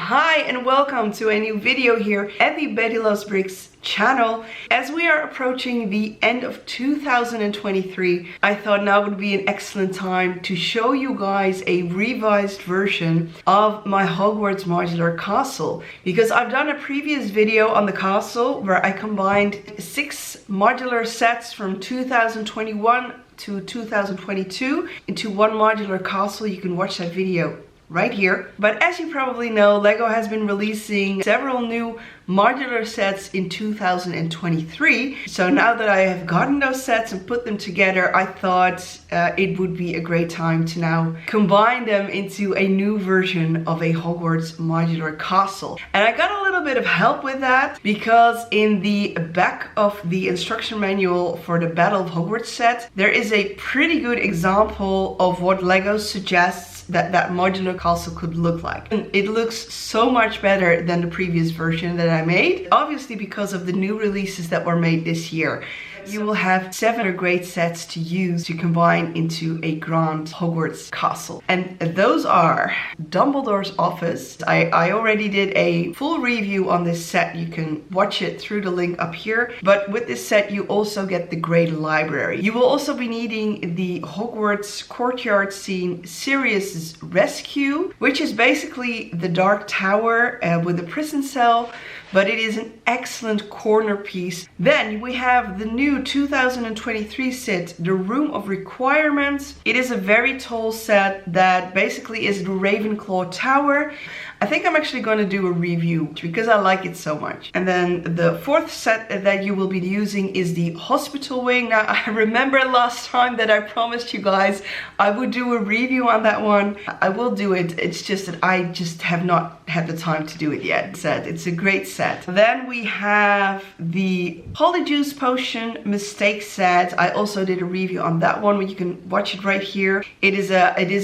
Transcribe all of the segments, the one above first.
Hi and welcome to a new video here at the Betty Loves Bricks channel. As we are approaching the end of 2023, I thought now would be an excellent time to show you guys a revised version of my Hogwarts modular castle, because I've done a previous video on the castle where I combined 6 modular sets from 2021 to 2022 into one modular castle. You can watch that video right here. But as you probably know, LEGO has been releasing several new modular sets in 2023. So now that I have gotten those sets and put them together, I thought it would be a great time to now combine them into a new version of a Hogwarts modular castle. And I got a little bit of help with that, because in the back of the instruction manual for the Battle of Hogwarts set, there is a pretty good example of what LEGO suggests that modular castle could look like. And it looks so much better than the previous version that I made, obviously because of the new releases that were made this year. You will have 7 great sets to use to combine into a grand Hogwarts castle. And those are Dumbledore's office. I already did a full review on this set. You can watch it through the link up here. But with this set, you also get the Great Library. You will also be needing the Hogwarts courtyard scene, Sirius's Rescue, which is basically the Dark Tower with a prison cell, but it is an excellent corner piece. Then we have the new 2023 set, the Room of Requirements. It is a very tall set that basically is the Ravenclaw Tower. I think I'm actually going to do a review because I like it so much. And then the 4th set that you will be using is the Hospital Wing. Now, I remember last time that I promised you guys I would do a review on that one. I will do it. It's just that I just have not had the time to do it yet. It's a great set. Then we have the Polyjuice Potion Mistake set. I also did a review on that one, where you can watch it right here. It is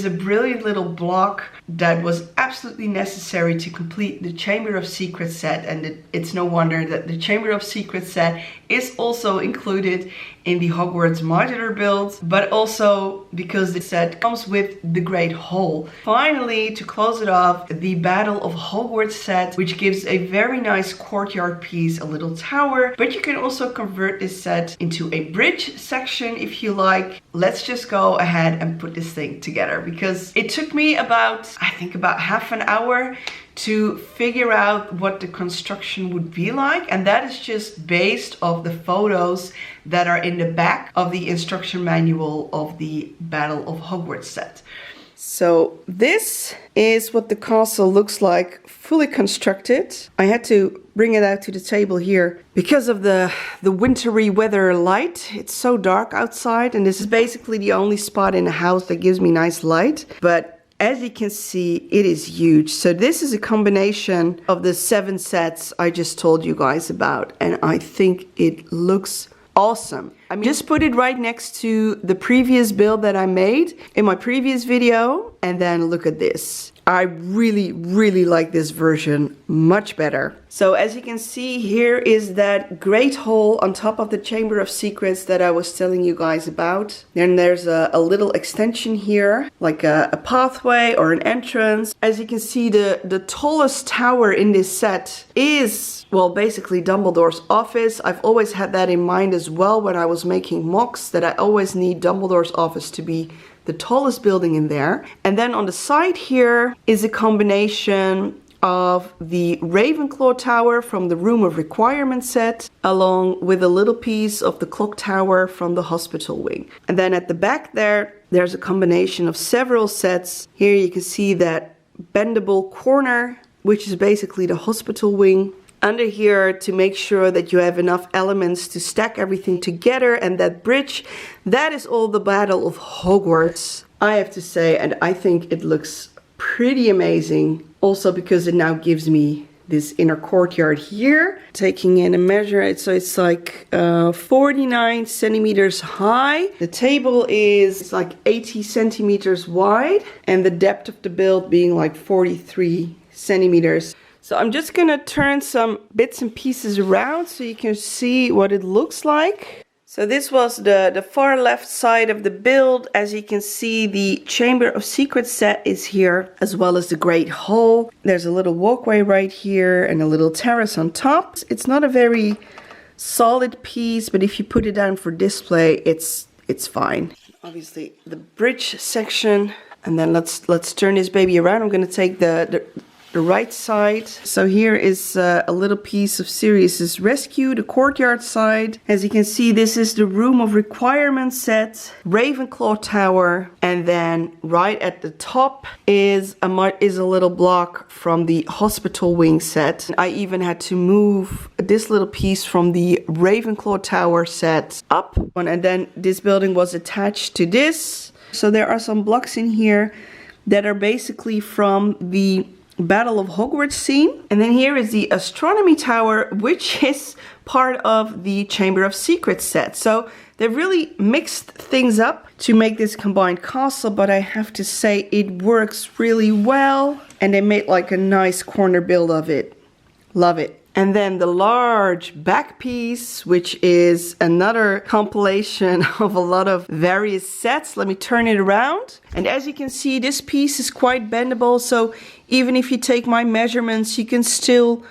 a brilliant little block that was absolutely necessary to complete the Chamber of Secrets set, and it's no wonder that the Chamber of Secrets set is also included in the Hogwarts modular build, but also because the set comes with the Great Hall. Finally, to close it off, the Battle of Hogwarts set, which gives a very nice courtyard piece, a little tower, but you can also convert this set into a bridge section if you like. Let's just go ahead and put this thing together, because it took me about half an hour to figure out what the construction would be like, and that is just based off the photos that are in the back of the instruction manual of the Battle of Hogwarts set. So this is what the castle looks like fully constructed. I had to bring it out to the table here because of the wintry weather light. It's so dark outside, and this is basically the only spot in the house that gives me nice light. But as you can see, it is huge. So this is a combination of the 7 sets I just told you guys about, and I think it looks awesome. I mean, just put it right next to the previous build that I made in my previous video, and then look at this. I really like this version much better. So as you can see, here is that Great Hall on top of the Chamber of Secrets that I was telling you guys about. Then there's a little extension here, like a pathway or an entrance. As you can see, the tallest tower in this set is, well, basically Dumbledore's office. I've always had that in mind as well when I was making mocks, that I always need Dumbledore's office to be the tallest building in there. And then on the side here is a combination of the Ravenclaw Tower from the Room of Requirements set, along with a little piece of the Clock Tower from the Hospital Wing. And then at the back there's a combination of several sets. Here you can see that bendable corner, which is basically the Hospital Wing. Under here, to make sure that you have enough elements to stack everything together, and that bridge, that is all the Battle of Hogwarts, I have to say, and I think it looks pretty amazing. Also because it now gives me this inner courtyard here. Taking in a measure, so it's like 49 centimeters high. The table is like 80 centimeters wide, and the depth of the build being like 43 centimeters. So I'm just gonna turn some bits and pieces around so you can see what it looks like. So this was the far left side of the build. As you can see, the Chamber of Secrets set is here, as well as the Great Hall. There's a little walkway right here and a little terrace on top. It's not a very solid piece, but if you put it down for display, it's fine. Obviously the bridge section, and then let's turn this baby around. I'm going to take the right side. So here is a little piece of Sirius's rescue, the courtyard side. As you can see, this is the room of requirements set, Ravenclaw Tower, and then right at the top is a little block from the hospital wing set. I even had to move this little piece from the Ravenclaw Tower set up, and then this building was attached to this. So there are some blocks in here that are basically from the Battle of Hogwarts scene. And then here is the astronomy tower, which is part of the Chamber of Secrets set. So they've really mixed things up to make this combined castle, but I have to say it works really well. And they made like a nice corner build of it. Love it. And then the large back piece, which is another compilation of a lot of various sets. Let me turn it around. And as you can see, this piece is quite bendable. So even if you take my measurements, you can still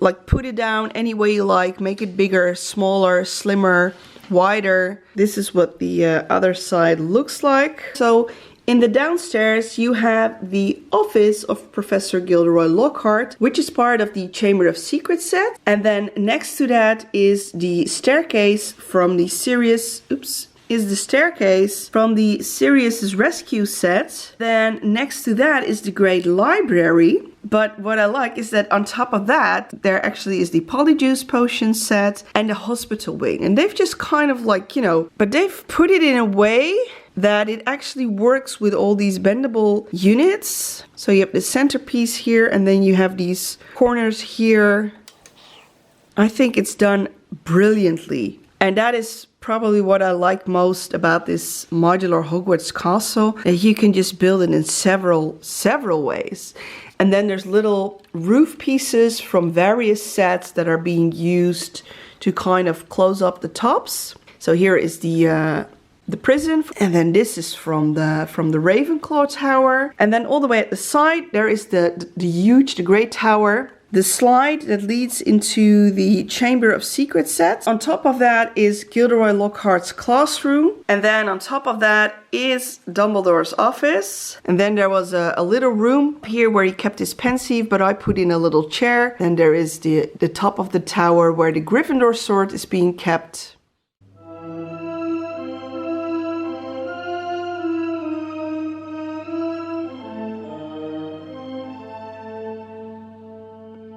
like put it down any way you like. Make it bigger, smaller, slimmer, wider. This is what the other side looks like. So in the downstairs, you have the office of Professor Gilderoy Lockhart, which is part of the Chamber of Secrets set. And then next to that is the staircase from the Sirius's rescue set. Then next to that is the Great Library. But what I like is that on top of that, there actually is the Polyjuice Potion set and the hospital wing. And they've just kind of like, you know, but they've put it in a way that it actually works with all these bendable units. So you have the centerpiece here, and then you have these corners here. I think it's done brilliantly. And that is probably what I like most about this modular Hogwarts castle, that you can just build it in several ways. And then there's little roof pieces from various sets that are being used to kind of close up the tops. So here is the prison, and then this is from the Ravenclaw Tower, and then all the way at the side there is the Great Tower, the slide that leads into the Chamber of Secrets set. On top of that is Gilderoy Lockhart's classroom, and then on top of that is Dumbledore's office. And then there was a little room here where he kept his pensieve, but I put in a little chair. Then there is the top of the tower where the Gryffindor sword is being kept.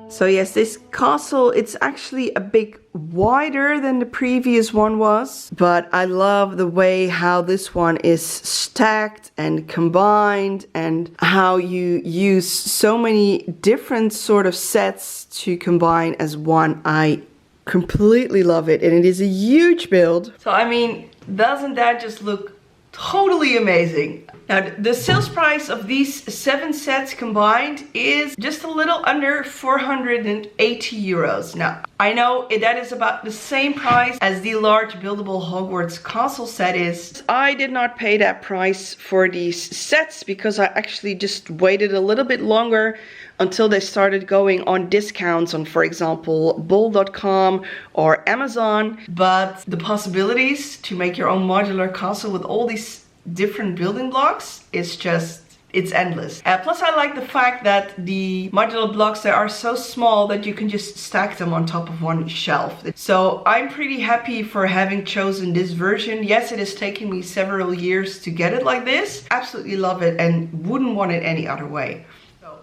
So yes, this castle, it's actually a bit wider than the previous one was, but I love the way how this one is stacked and combined, and how you use so many different sort of sets to combine as one. I completely love it, and it is a huge build. So I mean, doesn't that just look totally amazing? Now, the sales price of these 7 sets combined is just a little under 480 euros. Now, I know that is about the same price as the large buildable Hogwarts castle set is. I did not pay that price for these sets because I actually just waited a little bit longer until they started going on discounts on, for example, Bull.com or Amazon. But the possibilities to make your own modular castle with all these different building blocks is just, it's endless. Plus I like the fact that the modular blocks, they are so small that you can just stack them on top of one shelf. So I'm pretty happy for having chosen this version. Yes, it has taken me several years to get it like this. Absolutely love it and wouldn't want it any other way. So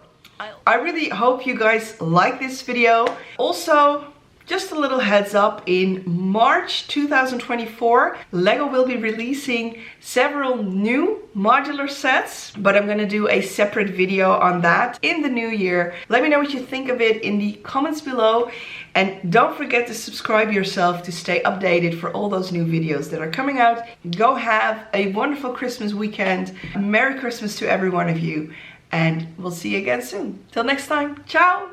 I really hope you guys like this video. Also, just a little heads up, in March 2024, LEGO will be releasing several new modular sets, but I'm gonna do a separate video on that in the new year. Let me know what you think of it in the comments below, and don't forget to subscribe yourself to stay updated for all those new videos that are coming out. Go have a wonderful Christmas weekend. Merry Christmas to every one of you, and we'll see you again soon. Till next time, ciao!